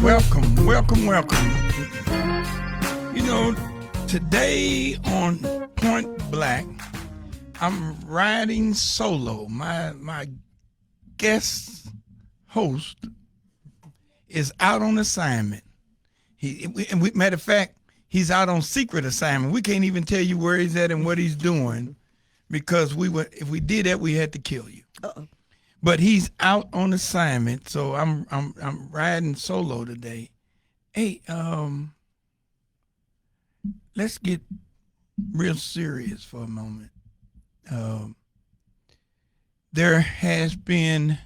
Welcome, welcome, welcome. You know, today on Point Black, I'm riding solo. My guest host is out on assignment. Matter of fact, he's out on secret assignment. We can't even tell you where he's at and what he's doing because if we did that, we had to kill you. Uh-oh. But he's out on assignment, so I'm riding solo today. Hey, let's get real serious for a moment. There has been,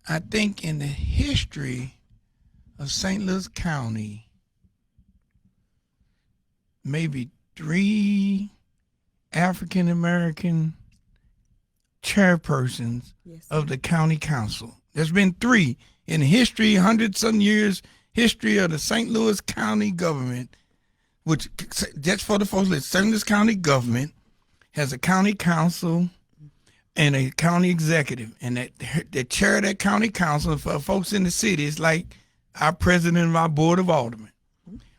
I think, in the history of St. Louis County, maybe 3 African American chairpersons of the county council. There's been 3 in history, 100-some years history of the St. Louis County government, which, just for the folks, the St. Louis County government has a county council and a county executive, and the chair of that county council for folks in the city is like our president of our board of aldermen.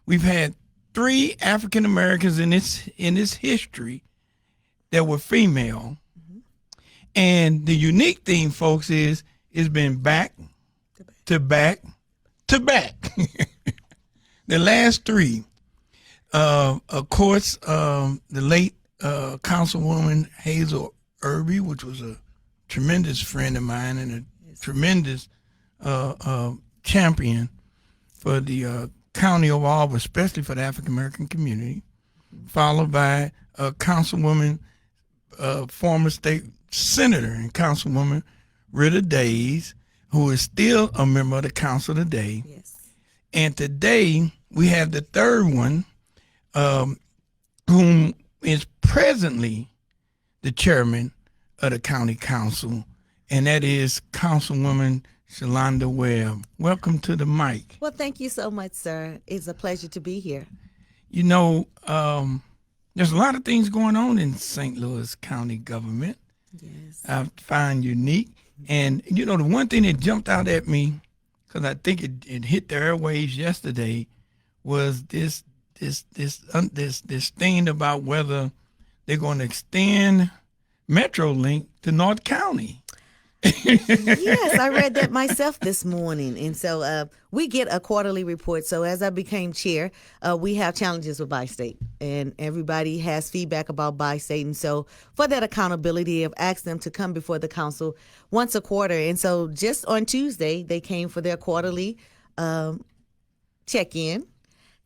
We've had 3 African Americans in this history that were female. And the unique thing, folks, is it's been back to back to back. The last 3, of course, the late Councilwoman Hazel Irby, which was a tremendous friend of mine and a tremendous champion for the county overall, but especially for the African American community, followed by Councilwoman, former state Senator and Councilwoman Rita Days, who is still a member of the council today. Yes. And today we have the 3rd one, whom is presently the chairman of the county council, and that is Councilwoman Shalonda Webb. Welcome to the mic. Well, thank you so much, sir. It's a pleasure to be here. You know, there's a lot of things going on in St. Louis County government. Yes. I find unique. And, you know, the one thing that jumped out at me, because I think it hit the airwaves yesterday, was this thing about whether they're going to extend Metrolink to North County. Yes, I read that myself this morning. And so we get a quarterly report. So as I became chair, we have challenges with Bi-State. And everybody has feedback about Bi-State. And so for that accountability, I've asked them to come before the council once a quarter. And so just on Tuesday, they came for their quarterly check-in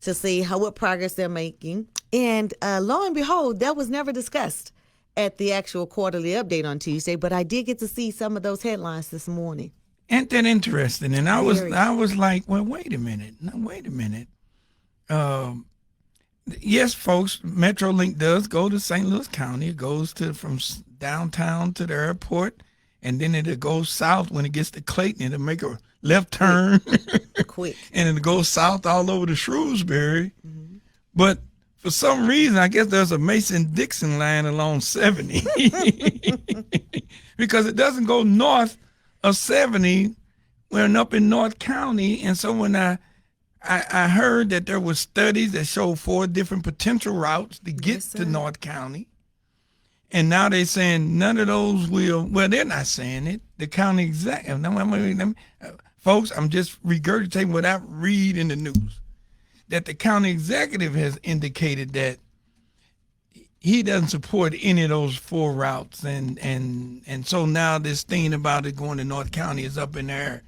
to see what progress they're making. And lo and behold, that was never discussed at the actual quarterly update on Tuesday, but I did get to see some of those headlines this morning. Ain't that interesting? And I was like, well, wait a minute. Yes, folks, Metrolink does go to St. Louis County. It goes from downtown to the airport, and then it goes south when it gets to Clayton. It'll make a left turn. Quick. And it'll go south all over to Shrewsbury. Mm-hmm. But for some reason, I guess there's a Mason-Dixon line along 70 because it doesn't go north of 70 when up in North County. And so when I heard that there were studies that showed 4 different potential routes to get to North County, and now they're saying none of those will. Well, they're not saying it. The county executive. Folks, I'm just regurgitating what I read in the news. That the county executive has indicated that he doesn't support any of those 4 routes, and so now this thing about it going to North County is up in the air.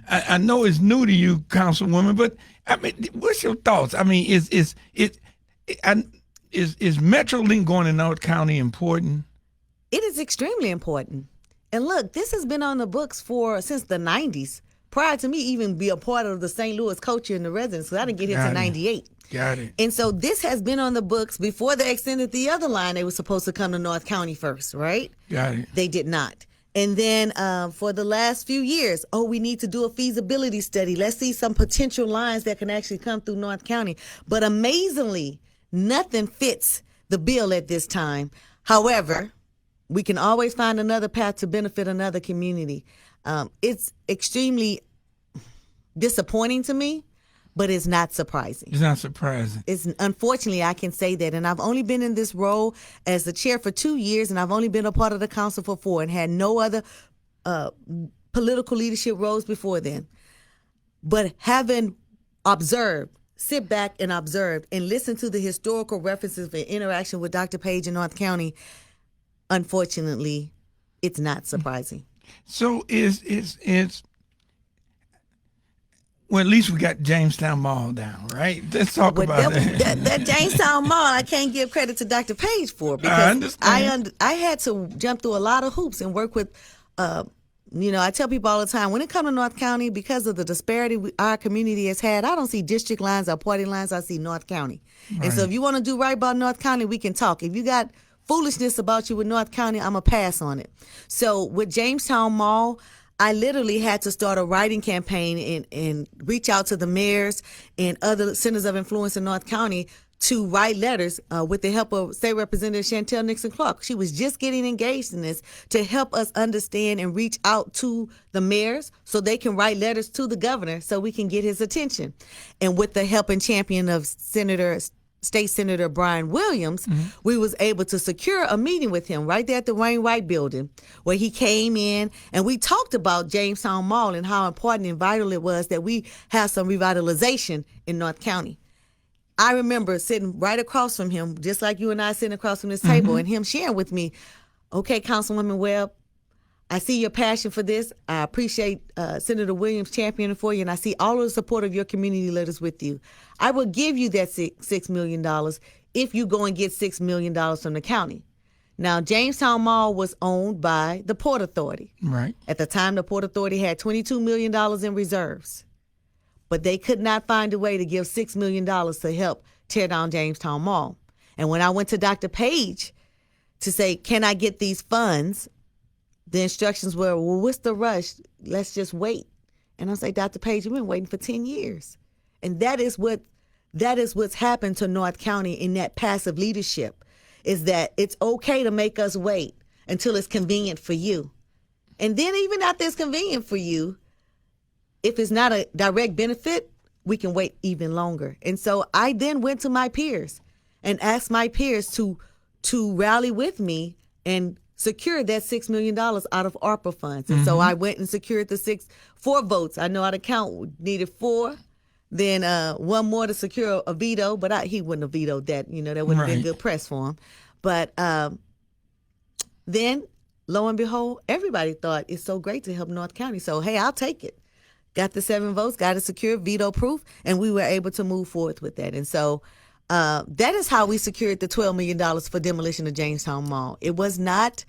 I know it's new to you, Councilwoman, but I mean, what's your thoughts? I mean, is Metrolink going to North County important? It is extremely important. And look, this has been on the books since the 90s. Prior to me even be a part of the St. Louis culture and the residents, because I didn't get here until 98. Got it. And so this has been on the books before they extended the other line. They were supposed to come to North County first, right? Got it. They did not. And then for the last few years, we need to do a feasibility study. Let's see some potential lines that can actually come through North County. But amazingly, nothing fits the bill at this time. However, we can always find another path to benefit another community. It's extremely disappointing to me, but it's not surprising. It's not surprising. It's unfortunately I can say that, and I've only been in this role as the chair for 2 years, and I've only been a part of the council for 4, and had no other political leadership roles before then. But having observed, sit back and observe, and listen to the historical references for interaction with Dr. Page in North County, unfortunately, it's not surprising. So well, at least we got Jamestown Mall down, right? Let's talk about that. That Jamestown Mall, I can't give credit to Dr. Page for, because I understand. I had to jump through a lot of hoops and work with, I tell people all the time, when it comes to North County, because of the disparity our community has had, I don't see district lines or party lines, I see North County. Right. And so if you want to do right by North County, we can talk. If you got foolishness about you with North County, I'm going to pass on it. So with Jamestown Mall, I literally had to start a writing campaign and reach out to the mayors and other centers of influence in North County to write letters with the help of State Representative Chantel Nixon Clark. She was just getting engaged in this to help us understand and reach out to the mayors so they can write letters to the governor so we can get his attention. And with the help and champion of State Senator Brian Williams, we was able to secure a meeting with him right there at the Wainwright building, where he came in and we talked about Jamestown Mall and how important and vital it was that we have some revitalization in North County. I remember sitting right across from him, just like you and I sitting across from this table, and him sharing with me, okay, Councilwoman Webb, I see your passion for this. I appreciate Senator Williams championing for you, and I see all of the support of your community leaders with you. I will give you that $6 million if you go and get $6 million from the county. Now, Jamestown Mall was owned by the Port Authority. Right. At the time, the Port Authority had $22 million in reserves, but they could not find a way to give $6 million to help tear down Jamestown Mall. And when I went to Dr. Page to say, can I get these funds? The instructions were, well, what's the rush? Let's just wait. And I say, Dr. Page, we've been waiting for 10 years. And that is what's happened to North County in that passive leadership, is that it's okay to make us wait until it's convenient for you. And then even after it's convenient for you, if it's not a direct benefit, we can wait even longer. And so I then went to my peers and asked my peers to rally with me and secure that $6 million out of ARPA funds. And so I went and secured the 4 votes. I know how to count, needed 4. Then one more to secure a veto, but he wouldn't have vetoed that. That wouldn't have been good press for him. But then, lo and behold, everybody thought it's so great to help North County. So, hey, I'll take it. Got the 7 votes, got it secure, veto proof, and we were able to move forward with that. And so that is how we secured the $12 million for demolition of Jamestown Mall. It was not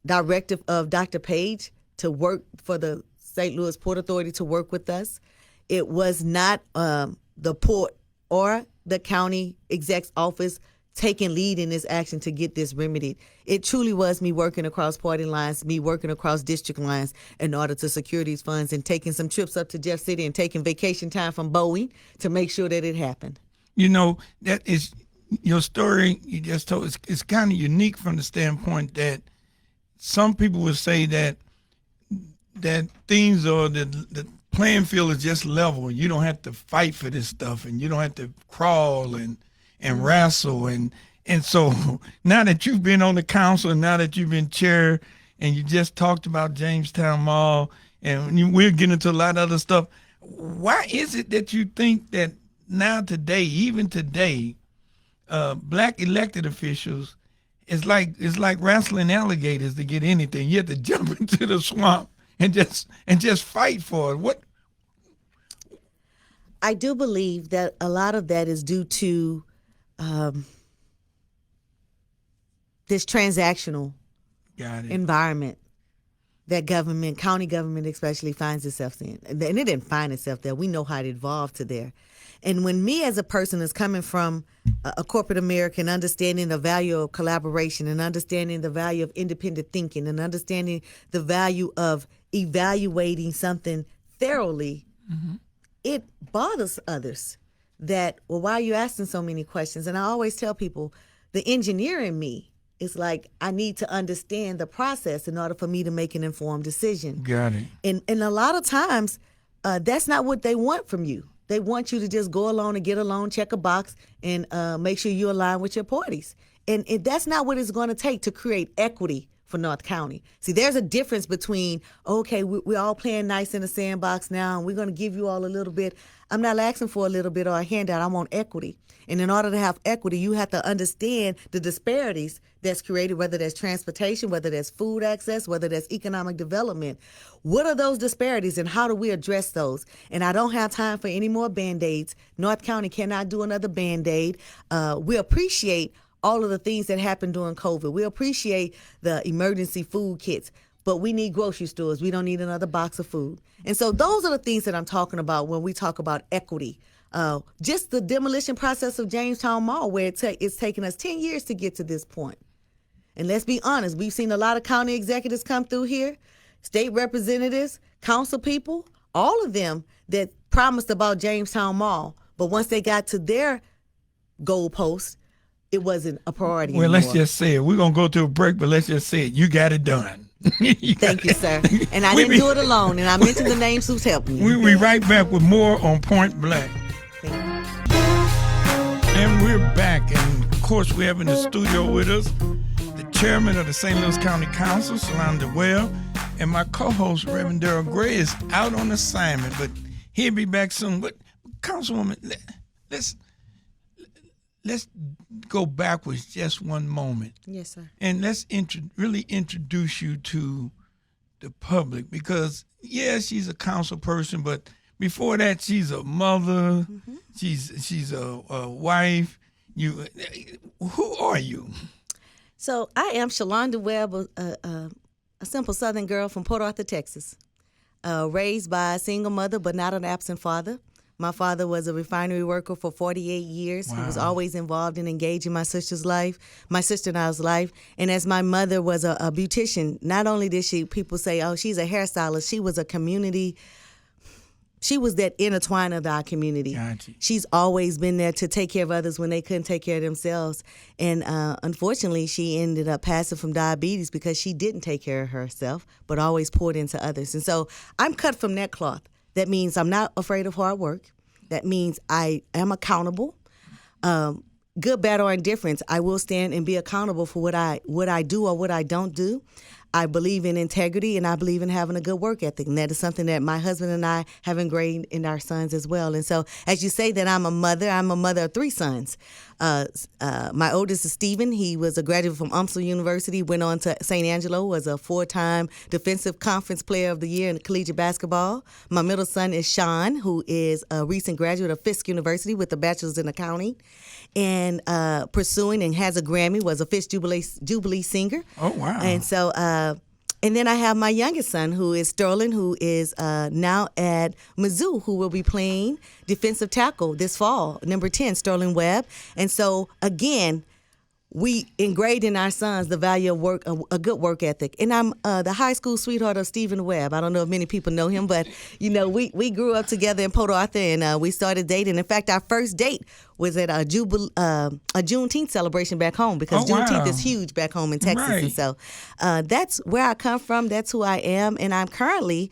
directive of Dr. Page to work for the St. Louis Port Authority to work with us. It was not the port or the county exec's office taking lead in this action to get this remedied. It truly was me working across party lines, me working across district lines in order to secure these funds, and taking some trips up to Jeff City and taking vacation time from Bowie to make sure that it happened. That is your story you just told. It's kind of unique from the standpoint that some people would say that things or the playing field is just level. You don't have to fight for this stuff, and you don't have to crawl and wrestle. And so now that you've been on the council, and now that you've been chair, and you just talked about Jamestown Mall, and we're getting into a lot of other stuff, why is it that you think that now today, even today, black elected officials, it's like wrestling alligators to get anything? You have to jump into the swamp and just fight for it. What? I do believe that a lot of that is due to this transactional environment that government, county government especially, finds itself in. And it didn't find itself there. We know how it evolved to there. And when me as a person is coming from a corporate America and understanding the value of collaboration and understanding the value of independent thinking and understanding the value of evaluating something thoroughly, it bothers others that, well, why are you asking so many questions? And I always tell people, the engineer in me it's like I need to understand the process in order for me to make an informed decision. Got it. And a lot of times, that's not what they want from you. They want you to just go along and get a loan, check a box, and make sure you align with your parties. And that's not what it's going to take to create equity for North County. See, there's a difference between, okay, we're all playing nice in the sandbox now, and we're going to give you all a little bit. I'm not asking for a little bit or a handout. I want equity. And in order to have equity, you have to understand the disparities that's created, whether that's transportation, whether that's food access, whether that's economic development. What are those disparities and how do we address those? And I don't have time for any more Band-Aids. North County cannot do another Band-Aid. We appreciate all of the things that happened during COVID. We appreciate the emergency food kits, but we need grocery stores. We don't need another box of food. And so those are the things that I'm talking about when we talk about equity. Just the demolition process of Jamestown Mall, where it's taken us 10 years to get to this point. And let's be honest, we've seen a lot of county executives come through here, state representatives, council people, all of them that promised about Jamestown Mall. But once they got to their goalpost, it wasn't a priority Well, anymore. let's just say it. We're going to go to a break, but let's just say it. You got it done. Thank you, sir. And I didn't do it alone. And I mentioned the names who's helping me. We'll be right back with more on Point Black. Thank you. And we're back. And, of course, we have in the studio with us the chairman of the St. Louis County Council, Shalonda Webb, and my co-host, Reverend Darrell Gray, is out on assignment, but he'll be back soon. But, Councilwoman, let's go backwards just one moment. Yes, sir. And let's really introduce you to the public because, yeah, she's a council person, but before that, she's a mother. Mm-hmm. She's a wife. Who are you? So I am Shalonda Webb, a simple Southern girl from Port Arthur, Texas, raised by a single mother but not an absent father. My father was a refinery worker for 48 years. Wow. He was always involved and engaged in my sister and I's life. And as my mother was a beautician, not only did people say, oh, she's a hairstylist, she was a community. She was that intertwiner of our community. Gotcha. She's always been there to take care of others when they couldn't take care of themselves. And unfortunately, she ended up passing from diabetes because she didn't take care of herself, but always poured into others. And so I'm cut from that cloth. That means I'm not afraid of hard work. That means I am accountable. Good, bad, or indifference, I will stand and be accountable for what I do or what I don't do. I believe in integrity, and I believe in having a good work ethic, and that is something that my husband and I have ingrained in our sons as well. And so, as you say that I'm a mother of three sons. My oldest is Stephen. He was a graduate from UMSL University, went on to St. Angelo, was a 4-time Defensive Conference Player of the Year in collegiate basketball. My middle son is Sean, who is a recent graduate of Fisk University with a bachelor's in accounting, and pursuing and has a Grammy, was a Fisk Jubilee singer. Oh, wow. And so, and then I have my youngest son, who is Sterling, who is now at Mizzou, who will be playing defensive tackle this fall, number 10, Sterling Webb. And so, again, we engraved in our sons the value of work, a good work ethic. And I'm the high school sweetheart of Stephen Webb. I don't know if many people know him, but, we grew up together in Port Arthur, and we started dating. In fact, our first date was at a Juneteenth celebration back home, because Juneteenth is huge back home in Texas. Right. And so that's where I come from. That's who I am. And I'm currently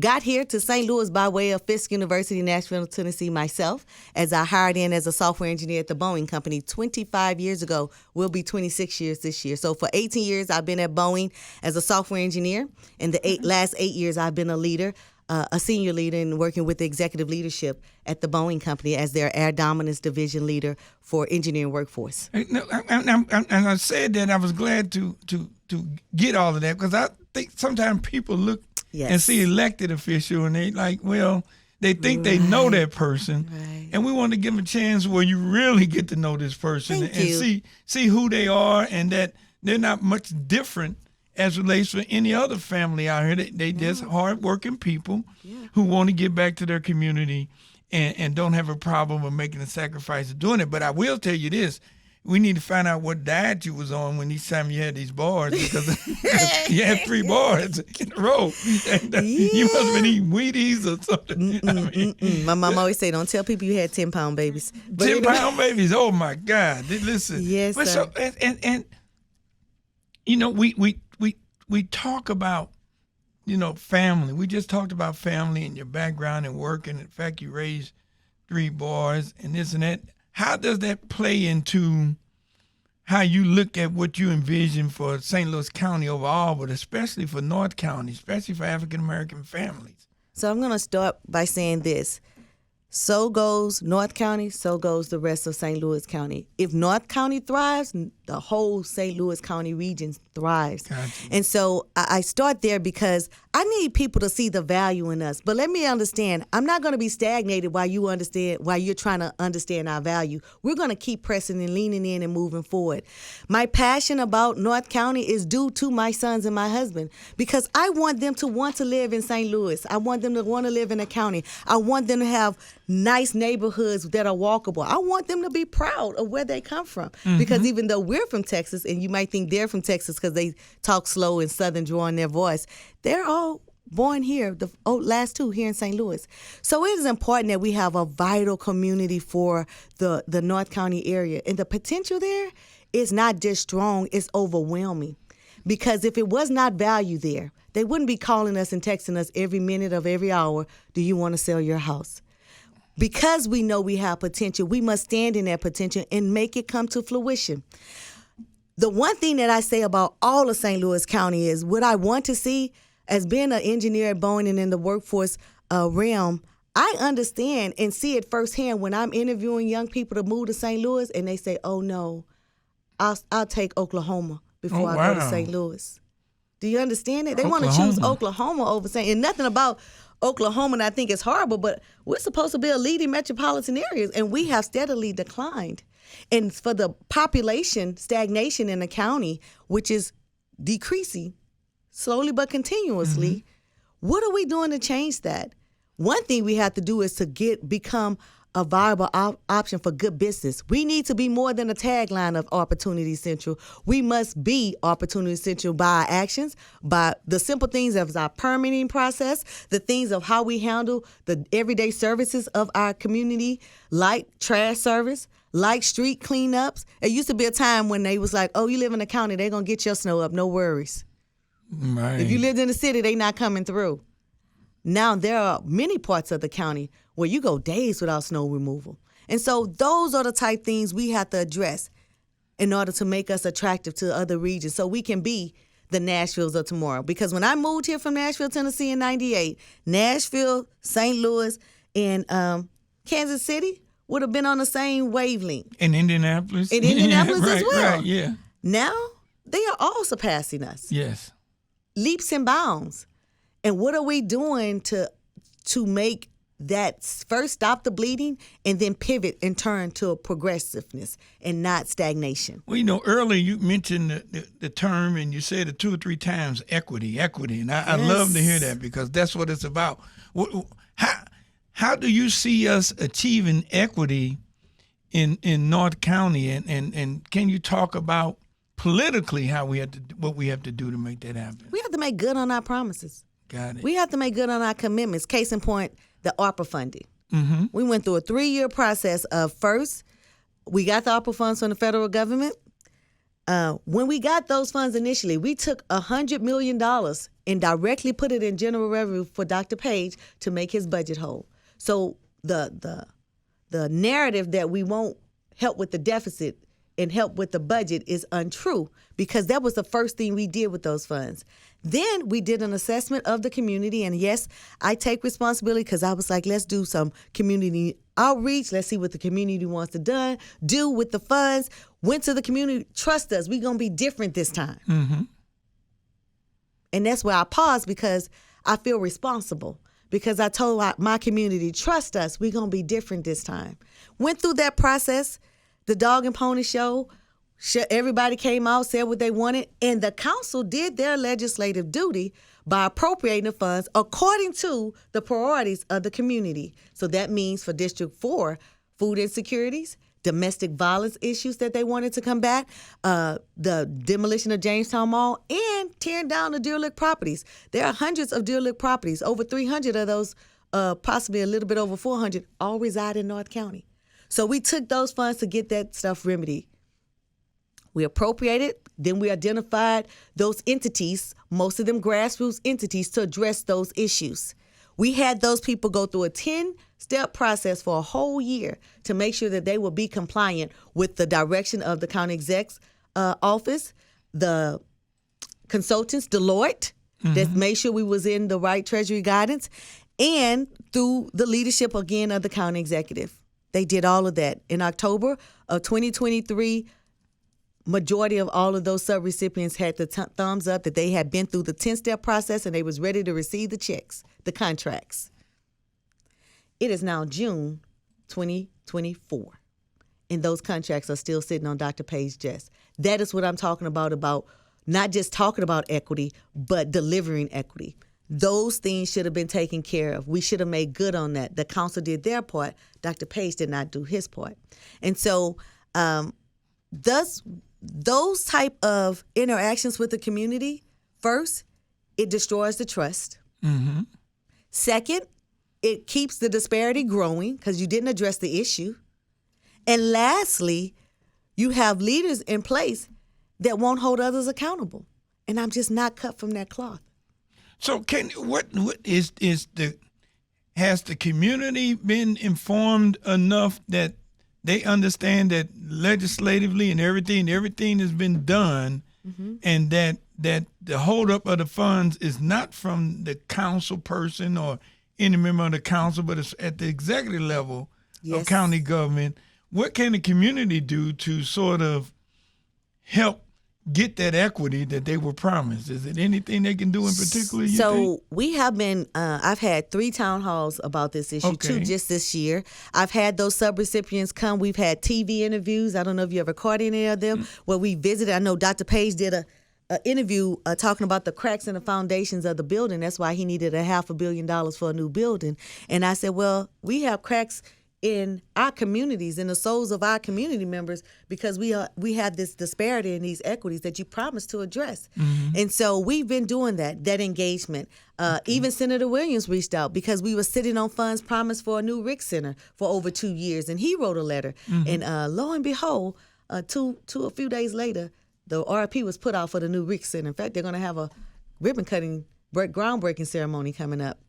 got here to St. Louis by way of Fisk University, Nashville, Tennessee, myself, as I hired in as a software engineer at the Boeing Company 25 years ago. Will be 26 years this year. So for 18 years, I've been at Boeing as a software engineer. And the last 8 years, I've been a leader, a senior leader, and working with the executive leadership at the Boeing Company as their air dominance division leader for engineering workforce. And I said that I was glad to get all of that, because I think sometimes people look and see elected official and they they think they know that person. Right. And we want to give them a chance where you really get to know this person and see who they are, and that they're not much different as relates to any other family out here. They just hardworking people who want to get back to their community and don't have a problem with making a sacrifice of doing it. But I will tell you this, we need to find out what diet you was on when each time you had these bars, because you had 3 bars in a row. And, you must have been eating Wheaties or something. My mom always say, don't tell people you had 10-pound babies. 10-pound babies. Oh my God! Listen. Yes, but sir. So, and you know, we talk about, you know, family. We just talked about family and your background and work, and the fact you raised 3 boys and this and that. How does that play into how you look at what you envision for St. Louis County overall, but especially for North County, especially for African-American families? So I'm going to start by saying this. So goes North County, so goes the rest of St. Louis County. If North County thrives, the whole St. Louis County region thrives. Gotcha. And so I start there because I need people to see the value in us. But let me understand, I'm not going to be stagnated while you're trying to understand our value. We're going to keep pressing and leaning in and moving forward. My passion about North County is due to my sons and my husband, because I want them to want to live in St. Louis. I want them to want to live in the county. I want them to have nice neighborhoods that are walkable. I want them to be proud of where they come from. Because even though we're from Texas, and you might think they're from Texas because they talk slow and Southern draw in their voice, they're all born here, the last 2 here in St. Louis. So it is important that we have a vital community for the North County area. And the potential there is not just strong, it's overwhelming. Because if it was not value there, they wouldn't be calling us and texting us every minute of every hour, do you want to sell your house? Because we know we have potential, we must stand in that potential and make it come to fruition. The one thing that I say about all of St. Louis County is what I want to see, as being an engineer at Boeing and in the workforce realm, I understand and see it firsthand when I'm interviewing young people to move to St. Louis and they say, oh no, I'll take Oklahoma before I go to St. Louis. Do you understand it? They want to choose Oklahoma over St. And nothing about Oklahoma, and I think it's horrible, but we're supposed to be a leading metropolitan area, and we have steadily declined. And for the population stagnation in the county, which is decreasing slowly but continuously, what are we doing to change that? One thing we have to do is to become a viable option for good business. We need to be more than a tagline of Opportunity Central. We must be Opportunity Central by our actions, by the simple things of our permitting process, the things of how we handle the everyday services of our community, like trash service, like street cleanups. It used to be a time when they was like, oh, you live in the county, they're going to get your snow up, no worries. Right. If you lived in the city, they not coming through. Now there are many parts of the county where you go days without snow removal. And so those are the type things we have to address in order to make us attractive to other regions so we can be the Nashvilles of tomorrow. Because when I moved here from Nashville, Tennessee in 98, Nashville, St. Louis, and Kansas City would have been on the same wavelength. In Indianapolis? In Indianapolis right, as well. Right, yeah. Now they are all surpassing us. Yes. Leaps and bounds. And what are we doing to make that first stop the bleeding and then pivot and turn to a progressiveness and not stagnation? Well, you know, earlier you mentioned the term, and you said it 2 or 3 times, equity. And I love to hear that, because that's what it's about. How do you see us achieving equity in North County, and can you talk about politically what we have to do to make that happen? We have to make good on our promises. Got it. We have to make good on our commitments. Case in point, the ARPA funding. Mm-hmm. We went through a 3-year process of first, we got the ARPA funds from the federal government. When we got those funds initially, we took $100 million and directly put it in general revenue for Dr. Page to make his budget whole. So the narrative that we won't help with the deficit and help with the budget is untrue, because that was the first thing we did with those funds. Then we did an assessment of the community, and yes, I take responsibility, because I was like, let's do some community outreach. Let's see what the community wants to do with the funds. Went to the community, trust us, we're going to be different this time. Mm-hmm. And that's where I paused, because I feel responsible. Because I told my community, trust us, we're going to be different this time. Went through that process, the Dog and Pony Show, everybody came out, said what they wanted, and the council did their legislative duty by appropriating the funds according to the priorities of the community. So that means for District 4, food insecurities, domestic violence issues that they wanted to combat, the demolition of Jamestown Mall, and tearing down the derelict properties. There are hundreds of derelict properties. Over 300 of those, possibly a little bit over 400, all reside in North County. So we took those funds to get that stuff remedied. We appropriated, then we identified those entities, most of them grassroots entities, to address those issues. We had those people go through a 10-step process for a whole year to make sure that they will be compliant with the direction of the county exec's office, the consultants, Deloitte, that made sure we was in the right treasury guidance, and through the leadership, again, of the county executive. They did all of that. In October of 2023, majority of all of those subrecipients had the thumbs up that they had been through the 10-step process and they was ready to receive the checks, the contracts. It is now June 2024, and those contracts are still sitting on Dr. Page's desk. That is what I'm talking about not just talking about equity, but delivering equity. Those things should have been taken care of. We should have made good on that. The council did their part. Dr. Page did not do his part. And so those type of interactions with the community, first, it destroys the trust. Mm-hmm. Second, it keeps the disparity growing because you didn't address the issue. And lastly, you have leaders in place that won't hold others accountable. And I'm just not cut from that cloth. So has the community been informed enough that they understand that legislatively and everything has been done, and that the holdup of the funds is not from the council person or any member of the council, but it's at the executive level of county government? What can the community do to sort of help get that equity that they were promised? Is it anything they can do in particular? We have been, I've had 3 town halls about this issue, 2 just this year. I've had those subrecipients come. We've had TV interviews. I don't know if you ever caught any of them, where we visited. I know Dr. Page did a interview talking about the cracks in the foundations of the building. That's why he needed $500 million for a new building. And I said, well, we have cracks in our communities, in the souls of our community members, because we have this disparity in these equities that you promised to address. And so we've been doing that engagement. Even Senator Williams reached out because we were sitting on funds promised for a new RIC center for over 2 years, and he wrote a letter. And lo and behold, a few days later, the RFP was put out for the new RIC center. In fact, they're going to have a ribbon cutting, groundbreaking ceremony coming up.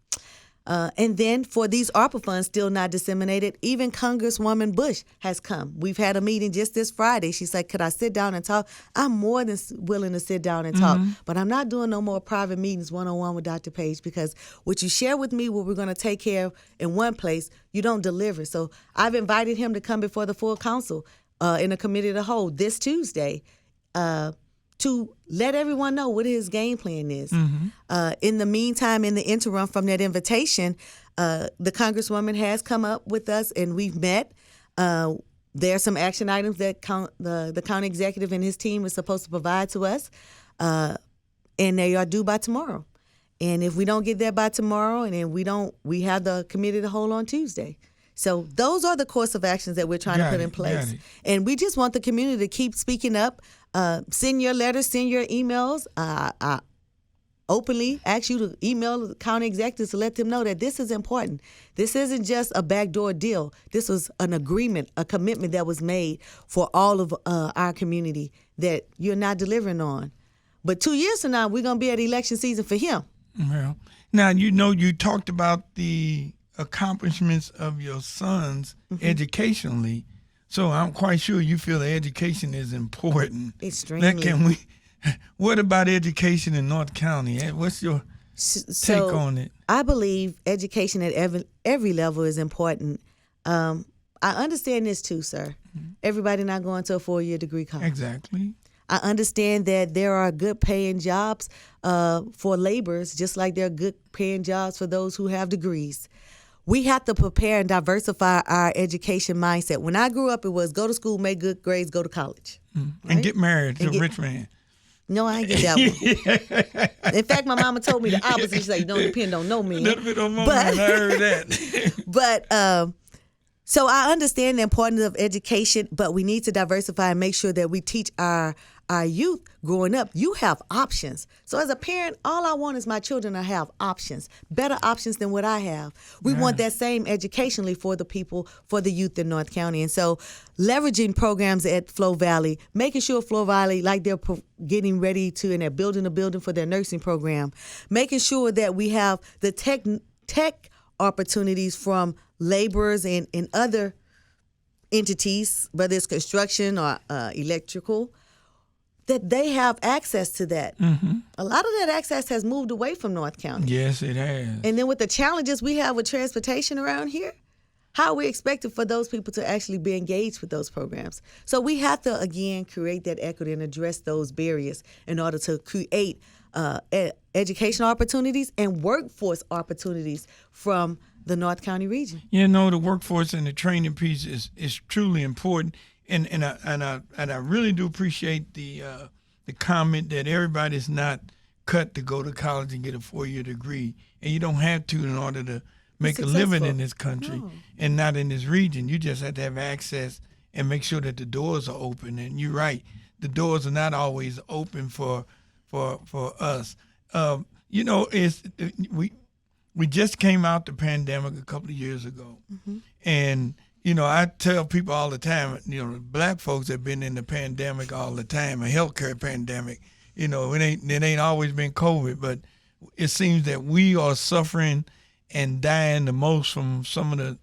And then for these ARPA funds still not disseminated, even Congresswoman Bush has come. We've had a meeting just this Friday. She's like, could I sit down and talk? I'm more than willing to sit down and talk, but I'm not doing no more private meetings one-on-one with Dr. Page, because what you share with me, what we're going to take care of in one place, you don't deliver. So I've invited him to come before the full council in a committee of the whole this Tuesday to let everyone know what his game plan is. In the meantime, in the interim from that invitation, the Congresswoman has come up with us and we've met. There are some action items that the county executive and his team is supposed to provide to us, and they are due by tomorrow. And if we don't get that by tomorrow, and then we have the committee to hold on Tuesday. So those are the course of actions that we're trying to put in place. And we just want the community to keep speaking up. Send your letters, send your emails. I openly ask you to email the county executives to let them know that this is important. This isn't just a backdoor deal. This was an agreement, a commitment that was made for all of our community that you're not delivering on. But 2 years from now, we're going to be at election season for him. Well, now, you talked about the accomplishments of your sons educationally. So I'm quite sure you feel that education is important. Extremely. What about education in North County? What's your take on it? I believe education at every level is important. I understand this too, sir. Everybody not going to a 4-year degree college. Exactly. I understand that there are good paying jobs for laborers, just like there are good paying jobs for those who have degrees. We have to prepare and diversify our education mindset. When I grew up, it was go to school, make good grades, go to college. Right? And get married to a rich man. No, I ain't get that one. In fact, my mama told me the opposite. She's like, don't depend on no man. Don't depend on no man. I heard that. But So I understand the importance of education, but we need to diversify and make sure that we teach our youth growing up. You have options. So as a parent, all I want is my children to have options, better options than what I have. We want that same educationally for the people, for the youth in North County. And so leveraging programs at Flow Valley, making sure Flow Valley, like they're getting ready to, and they're building a building for their nursing program, making sure that we have the tech opportunities from laborers and other entities, whether it's construction or electrical, that they have access to that. Mm-hmm. A lot of that access has moved away from North County. Yes, it has. And then with the challenges we have with transportation around here, how are we expected for those people to actually be engaged with those programs? So we have to, again, create that equity and address those barriers in order to create educational opportunities and workforce opportunities from the North County region. You know, the workforce and the training piece is truly important, and I really do appreciate the comment that everybody's not cut to go to college and get a 4-year degree, and you don't have to in order to make a living in this country and not in this region. You just have to have access and make sure that the doors are open. And you're right, the doors are not always open for us. You know, we just came out the pandemic a couple of years ago. Mm-hmm. And, you know, I tell people all the time, you know, black folks have been in the pandemic all the time, a healthcare pandemic. You know, it ain't always been COVID, but it seems that we are suffering and dying the most from some of the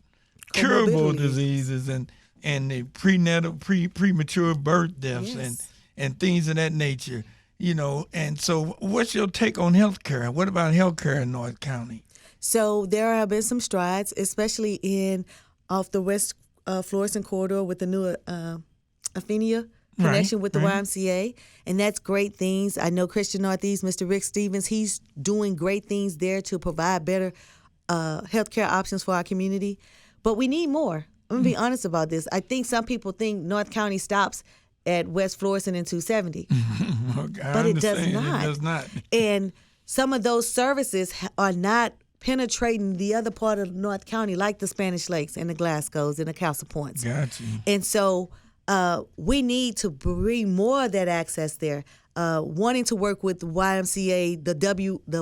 curable diseases and the premature birth deaths and things of that nature. You know, and so what's your take on healthcare? What about healthcare in North County? So there have been some strides, especially off the West Florissant corridor with the new Athenia connection with the YMCA, and that's great things. I know Christian Northeast, Mr. Rick Stevens, he's doing great things there to provide better healthcare options for our community. But we need more. I'm going to be honest about this. I think some people think North County stops at West Florissant and 270. But it does not. It does not. And some of those services are not penetrating the other part of North County, like the Spanish Lakes and the Glasgows and the Castle Points. Gotcha. And so we need to bring more of that access there. Wanting to work with the YMCA, the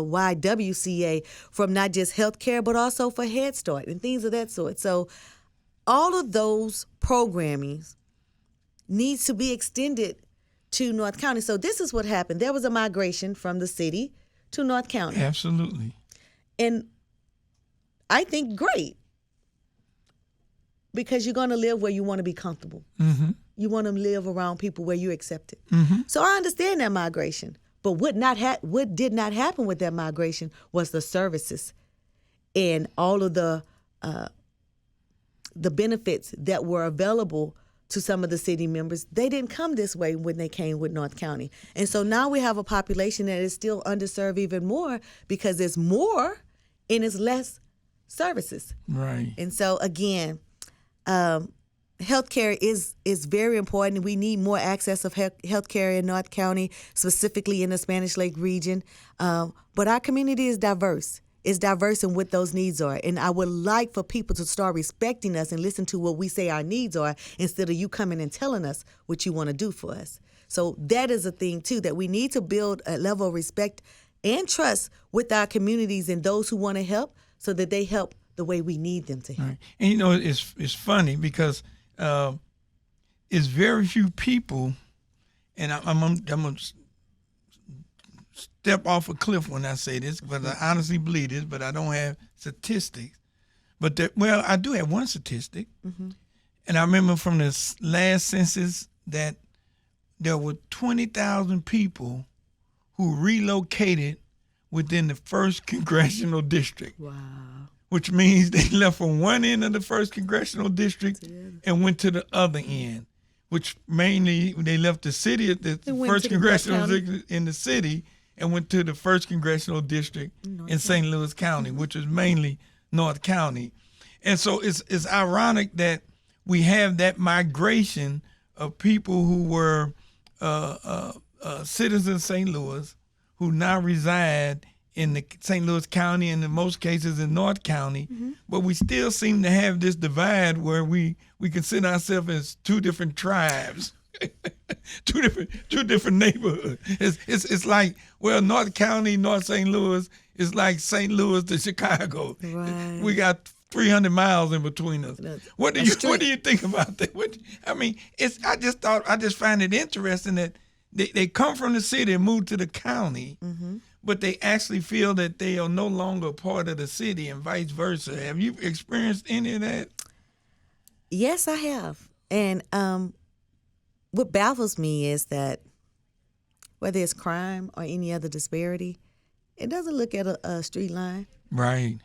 YWCA, from not just healthcare, but also for Head Start and things of that sort. So all of those programmings needs to be extended to North County. So this is what happened. There was a migration from the city to North County. Absolutely. And I think great, because you're going to live where you want to be comfortable. Mm-hmm. You want to live around people where you're accepted. Mm-hmm. So I understand that migration. But what did not happen with that migration was the services and all of the benefits that were available to some of the city members. They didn't come this way when they came with North County. And so now we have a population that is still underserved even more, because there's more and it's less services. Right. And so again, healthcare is very important. We need more access of healthcare in North County, specifically in the Spanish Lake region. But our community is diverse. It's diverse in what those needs are. And I would like for people to start respecting us and listen to what we say our needs are, instead of you coming and telling us what you want to do for us. So that is a thing, too, that we need to build a level of respect and trust with our communities and those who want to help, so that they help the way we need them to help. Right. And, you know, it's funny because it's very few people, and I'm going to step off a cliff when I say this, but I honestly believe this, but I don't have statistics. But I do have one statistic, and I remember from the last census that there were 20,000 people who relocated within the 1st Congressional District. Wow. Which means they left from one end of the 1st Congressional District and went to the other end, which mainly they left the city at the 1st Congressional District in the city and went to the 1st Congressional District in St. Louis County, which is mainly North County. And so it's ironic that we have that migration of people who were citizens of St. Louis who now reside in the St. Louis County and in most cases in North County, but we still seem to have this divide where we consider ourselves as two different tribes, two different neighborhoods. It's like, well, North County, North St. Louis is like St. Toulouse to Chicago. Right. We got 300 miles in between us. What do you think about that? I just find it interesting that they come from the city and move to the county, but they actually feel that they are no longer part of the city and vice versa. Have you experienced any of that? Yes, I have. And what baffles me is that whether it's crime or any other disparity, it doesn't look at a street line. Right.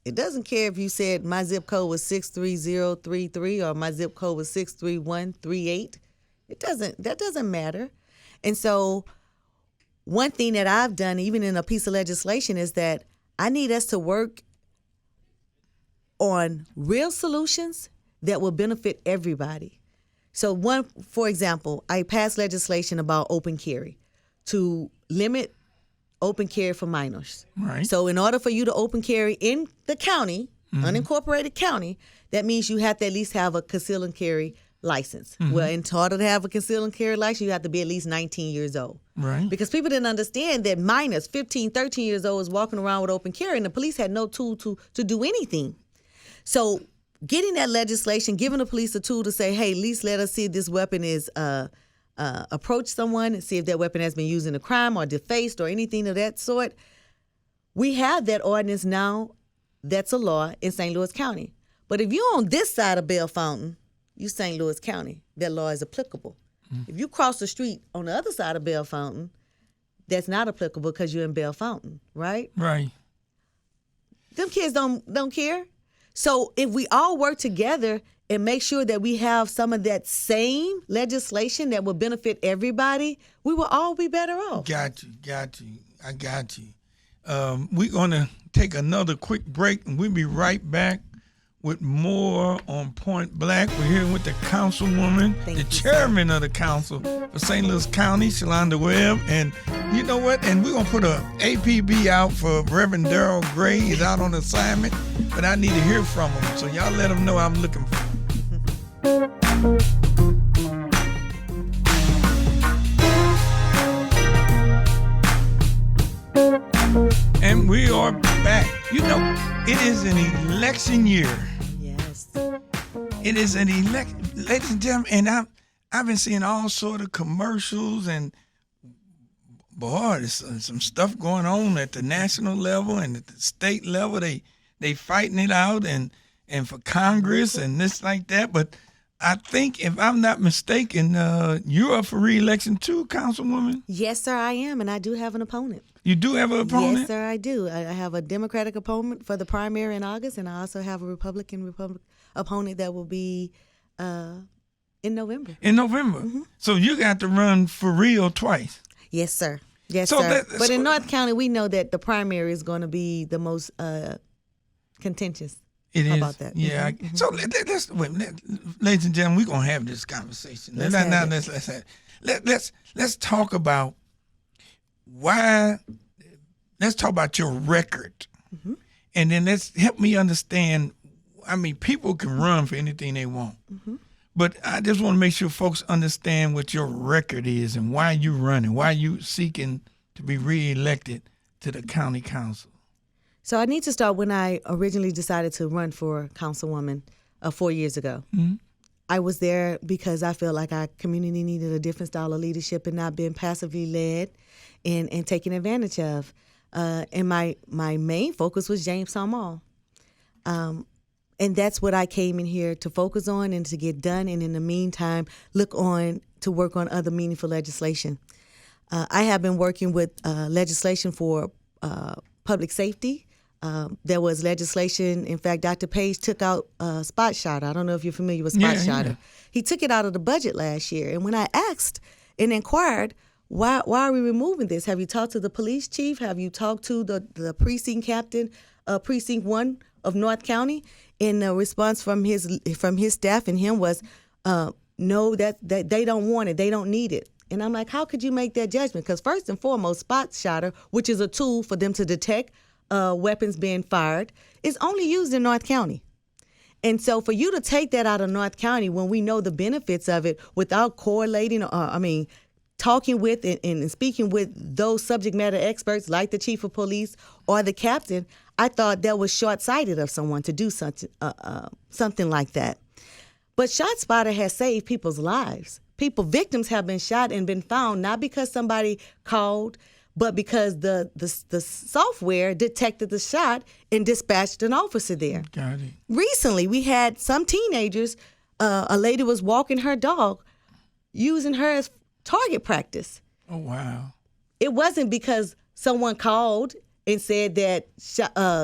It doesn't care if you said my zip code was 63033 or my zip code was 63138. That doesn't matter. And so one thing that I've done, even in a piece of legislation, is that I need us to work on real solutions that will benefit everybody. So for example, I passed legislation about open carry to limit open carry for minors. Right. So in order for you to open carry in the county, unincorporated county, that means you have to at least have a conceal and carry license. Well, in order to have a conceal and carry license, you have to be at least 19 years old. Right. Because people didn't understand that minors, 15, 13 years old, is walking around with open carry, and the police had no tool to do anything. So getting that legislation, giving the police a tool to say, hey, at least let us see if this weapon is approach someone and see if that weapon has been used in a crime or defaced or anything of that sort. We have that ordinance now. That's a law in St. Louis County. But if you're on this side of Bell Fountain, you St. Louis County, that law is applicable. If you cross the street on the other side of Bell Fountain, that's not applicable because you're in Bell Fountain, right? Right. Them kids don't care. So if we all work together and make sure that we have some of that same legislation that will benefit everybody, we will all be better off. Got you. I got you. We're going to take another quick break, and we'll be right back with more on Point Black. We're here with the councilwoman, the chairman of the council for St. Louis County, Shalonda Webb. And you know what? And we're going to put a APB out for Reverend Darrell Gray. He's out on assignment, but I need to hear from him. So y'all let him know I'm looking for him. And we are back. You know, it is an election year. Yes. It is an election, ladies and gentlemen, and I've been seeing all sort of commercials, and boy, there's some stuff going on at the national level and at the state level. They fighting it out and for Congress and this like that. But I think, if I'm not mistaken, you're up for re-election too, Councilwoman? Yes, sir, I am, and I do have an opponent. You do have an opponent? Yes, sir, I do. I have a Democratic opponent for the primary in August, and I also have a Republican opponent that will be in November. In November? So you got to run for real twice? Yes, sir. Yes, So sir. But in North County, we know that the primary is going to be the most contentious. It How is. about that? Yeah. So let's wait, ladies and gentlemen, we're gonna have this conversation. Let's talk about why. Let's talk about your record, and then let's help me understand. I mean, people can run for anything they want, but I just want to make sure folks understand what your record is and why you running, why you seeking to be reelected to the county council. So I need to start when I originally decided to run for councilwoman 4 years ago. I was there because I feel like our community needed a different style of leadership and not being passively led and taken advantage of. And my main focus was Jamestown Mall. And that's what I came in here to focus on and to get done. And in the meantime, look on to work on other meaningful legislation. I have been working with legislation for public safety. There was legislation. In fact, Dr. Page took out spot shotter. I don't know if you're familiar with spot shotter. He took it out of the budget last year. And when I asked and inquired, why are we removing this? Have you talked to the police chief? Have you talked to the precinct captain, precinct 1 of North County? And the response from his staff and him was, no, that they don't want it. They don't need it. And I'm like, how could you make that judgment? Because first and foremost, spot shotter, which is a tool for them to detect weapons being fired, is only used in North County. And so for you to take that out of North County when we know the benefits of it without correlating, talking with and speaking with those subject matter experts like the chief of police or the captain, I thought that was short-sighted of someone to do something like that. But ShotSpotter has saved people's lives. Victims have been shot and been found not because somebody called, but because the software detected the shot and dispatched an officer there. Got it. Recently, we had some teenagers, a lady was walking her dog, using her as target practice. Oh, wow. It wasn't because someone called and said that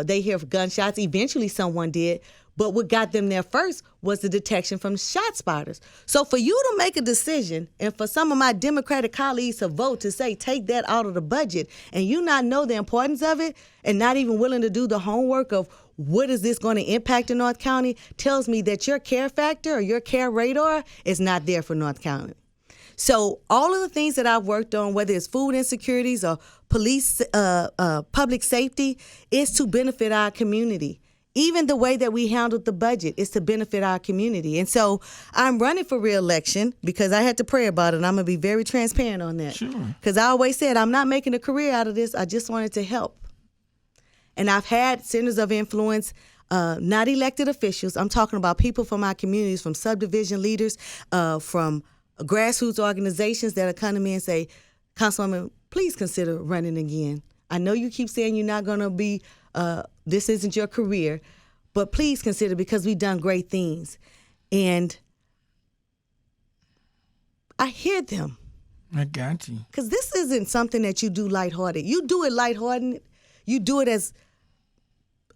they hear gunshots. Eventually, someone did. But what got them there first was the detection from shot spotters. So for you to make a decision and for some of my Democratic colleagues to vote to say take that out of the budget and you not know the importance of it and not even willing to do the homework of what is this going to impact in North County tells me that your care factor or your care radar is not there for North County. So all of the things that I've worked on, whether it's food insecurities or police, public safety, is to benefit our community. Even the way that we handled the budget is to benefit our community. And so I'm running for re-election because I had to pray about it. And I'm going to be very transparent on that. Sure. Because I always said I'm not making a career out of this. I just wanted to help. And I've had centers of influence, not elected officials. I'm talking about people from our communities, from subdivision leaders, from grassroots organizations that are coming to me and say, Councilwoman, please consider running again. I know you keep saying you're not going to be, this isn't your career, but please consider because we've done great things. And I hear them. I got you. Because this isn't something that you do lighthearted. You do it lighthearted. You do it as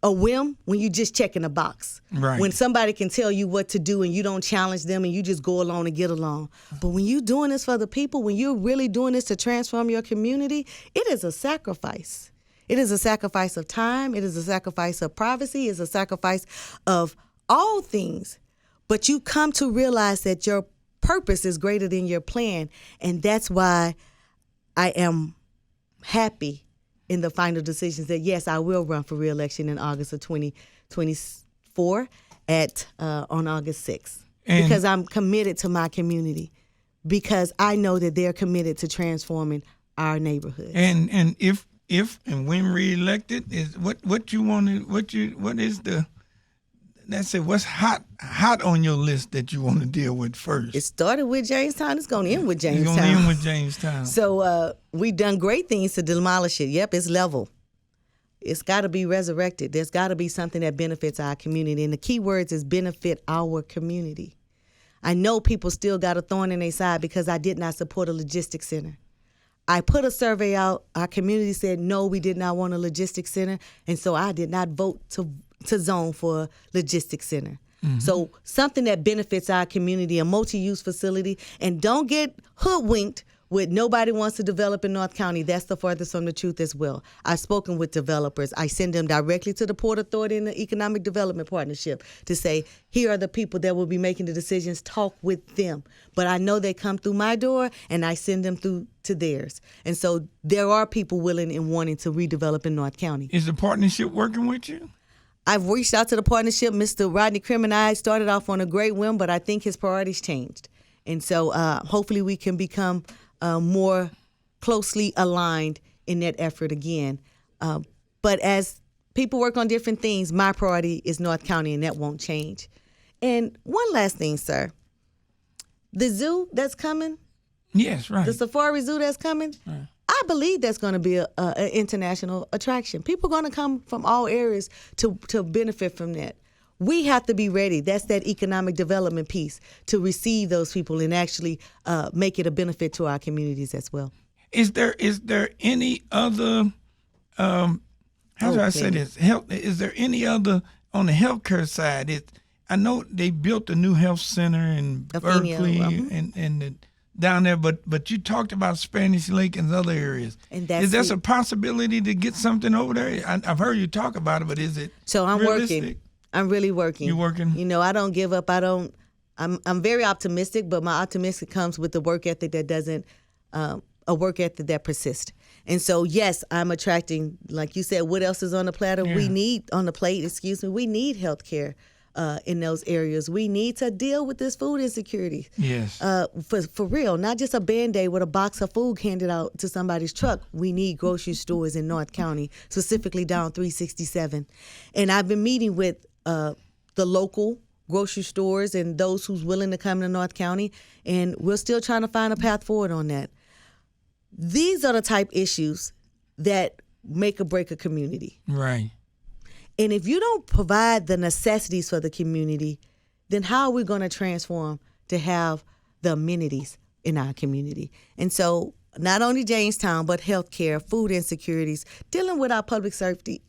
a whim when you just checking a box. Right. When somebody can tell you what to do and you don't challenge them and you just go along and get along. But when you're doing this for the people, when you're really doing this to transform your community, it is a sacrifice. It is a sacrifice of time. It is a sacrifice of privacy. It's a sacrifice of all things. But you come to realize that your purpose is greater than your plan. And that's why I am happy in the final decisions that, yes, I will run for re-election in August of 2024 on August 6th. Because I'm committed to my community. Because I know that they're committed to transforming our neighborhoods. And if and when reelected, is what you want to what is the what's hot on your list that you want to deal with first? It started with Jamestown. It's going to end with Jamestown. It's going to end with Jamestown. So we've done great things to demolish it. Yep, it's level. It's got to be resurrected. There's got to be something that benefits our community. And the key words is benefit our community. I know people still got a thorn in their side because I did not support a logistics center. I put a survey out. Our community said, no, we did not want a logistics center. And so I did not vote to zone for a logistics center. Mm-hmm. So something that benefits our community, a multi-use facility. And don't get hoodwinked with nobody wants to develop in North County. That's the farthest from the truth as well. I've spoken with developers. I send them directly to the Port Authority and the Economic Development Partnership to say, here are the people that will be making the decisions. Talk with them. But I know they come through my door and I send them through to theirs. And so there are people willing and wanting to redevelop in North County. Is the partnership working with you? I've reached out to the partnership. Mr. Rodney Krim and I started off on a great whim, but I think his priorities changed. And so hopefully we can become more closely aligned in that effort again. But as people work on different things, my priority is North County, and that won't change. And one last thing, sir. The zoo that's coming. Yes, right. The safari zoo that's coming. Right. I believe that's going to be an international attraction. People are going to come from all areas to benefit from that. We have to be ready. That's that economic development piece to receive those people and actually make it a benefit to our communities as well. Is there any other how do I say this? Is there any other on the healthcare side? I know they built a new health center in Berkeley and down there, but you talked about Spanish Lake and other areas. And is there a possibility to get something over there? I've heard you talk about it, but is it so? I'm realistic? Working. I'm really working. You're working? You know, I don't give up. I'm very optimistic, but my optimism comes with the work ethic that doesn't a work ethic that persists. And so, yes, I'm attracting, like you said, what else is on the platter? Yeah. We need we need health care in those areas. We need to deal with this food insecurity. Yes. For real, not just a Band-Aid with a box of food handed out to somebody's truck. We need grocery stores in North County, specifically down 367. And I've been meeting with the local grocery stores and those who's willing to come to North County, and we're still trying to find a path forward on that. These are the type issues that make or break a community. Right. And if you don't provide the necessities for the community, then how are we going to transform to have the amenities in our community? And so not only Jamestown, but healthcare, food insecurities, dealing with our public safety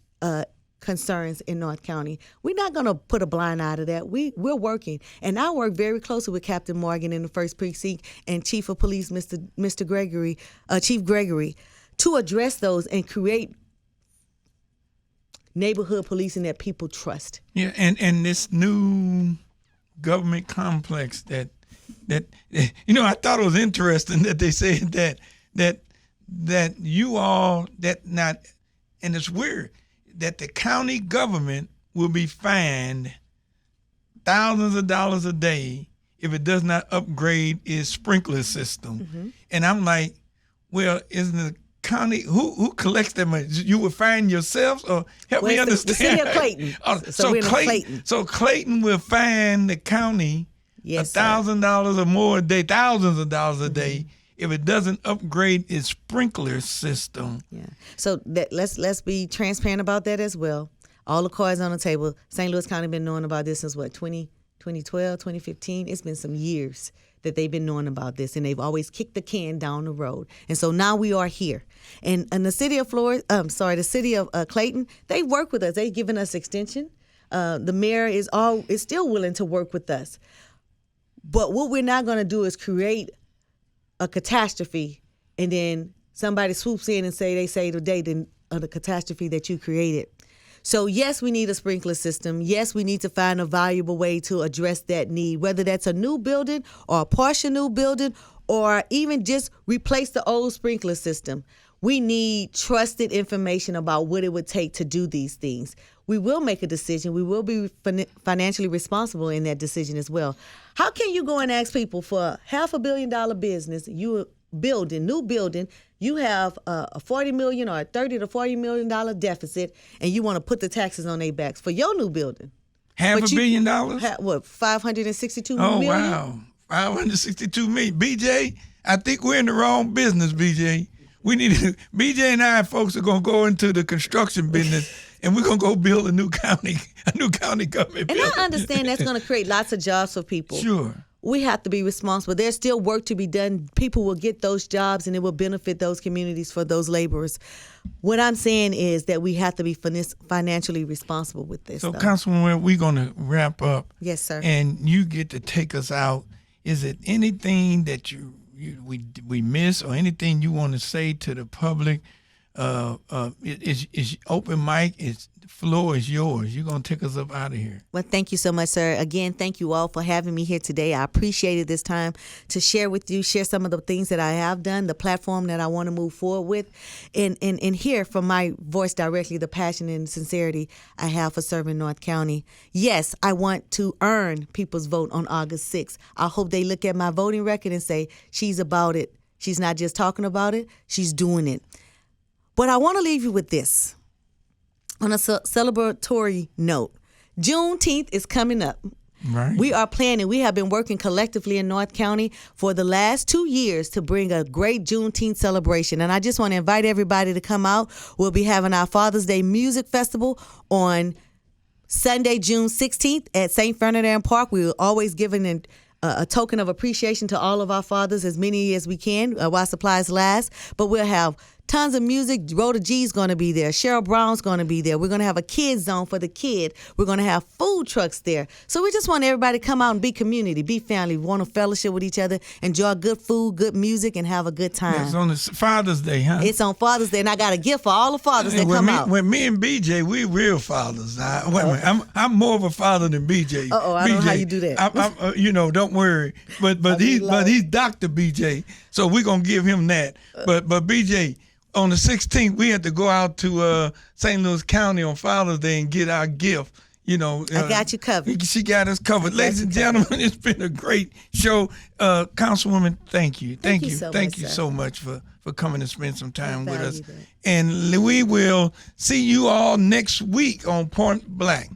concerns in North County. We're not going to put a blind eye to that. We're working. And I work very closely with Captain Morgan in the 1st Precinct and Chief of Police, Mr. Gregory, Chief Gregory, to address those and create neighborhood policing that people trust. Yeah, and this new government complex that I thought it was interesting that they said that you all that not, and it's weird that the county government will be fined thousands of dollars a day if it does not upgrade its sprinkler system. Mm-hmm. And I'm like, well, isn't the county who collects that money? You will fine yourselves, or help me understand? The city of Clayton. So Clayton will fine the county $1,000 or more a day, thousands of dollars a day, if it doesn't upgrade its sprinkler system. Yeah. So let's be transparent about that as well. All the cards on the table. St. Louis County been knowing about this since 2012, 2015. It's been some years that they've been knowing about this, and they've always kicked the can down the road. And so now we are here. And the city of the city of Clayton, they work with us. They've given us extension. The mayor is still willing to work with us. But what we're not going to do is create a catastrophe, and then somebody swoops in and they say the date of the catastrophe that you created. So yes, we need a sprinkler system. Yes, we need to find a valuable way to address that need, whether that's a new building or a partial new building, or even just replace the old sprinkler system. We need trusted information about what it would take to do these things. We will make a decision. We will be financially responsible in that decision as well. How can you go and ask people for a $500 million business, new building, you have a $40 million or a $30 to $40 million deficit, and you want to put the taxes on their backs for your new building? $500 million? What, $562 million? Oh, wow. $562 million. BJ, I think we're in the wrong business, BJ. BJ and I, folks, are going to go into the construction business, and we're going to go build a new county government building. And I understand that's going to create lots of jobs for people. Sure. We have to be responsible. There's still work to be done. People will get those jobs, and it will benefit those communities for those laborers. What I'm saying is that we have to be financially responsible with this. So, Councilwoman, we're going to wrap up. Yes, sir. And you get to take us out. Is it anything that we miss, or anything you want to say to the public? Is open mic. The floor is yours. You're going to take us up out of here. Well, thank you so much, sir. Again, thank you all for having me here today. I appreciated this time to share some of the things that I have done, the platform that I want to move forward with, and hear from my voice directly the passion and sincerity I have for serving North County. Yes, I want to earn people's vote on August 6th. I hope they look at my voting record and say, she's about it. She's not just talking about it, she's doing it. But I want to leave you with this on a celebratory note. Juneteenth is coming up. Right. We are planning. We have been working collectively in North County for the last 2 years to bring a great Juneteenth celebration. And I just want to invite everybody to come out. We'll be having our Father's Day Music Festival on Sunday, June 16th at St. Ferdinand Park. We're always giving a token of appreciation to all of our fathers, as many as we can while supplies last. But we'll have tons of music. Rhoda G's going to be there. Cheryl Brown's going to be there. We're going to have a kids zone for the kid. We're going to have food trucks there. So we just want everybody to come out and be community, be family. We want to fellowship with each other, enjoy good food, good music, and have a good time. It's on the Father's Day, huh? It's on Father's Day, and I got a gift for all the fathers that come out. When me and BJ, we real fathers. Wait a minute. I'm more of a father than BJ. I don't know how you do that. I'm don't worry. But he's Dr. BJ, so we're gonna give him that. But BJ, on the 16th, we had to go out to St. Louis County on Father's Day and get our gift. I got you covered. She got us covered. Ladies and gentlemen, it's been a great show. Councilwoman, thank you. Thank you so much for coming and spend some time with us. And we will see you all next week on Point Blank.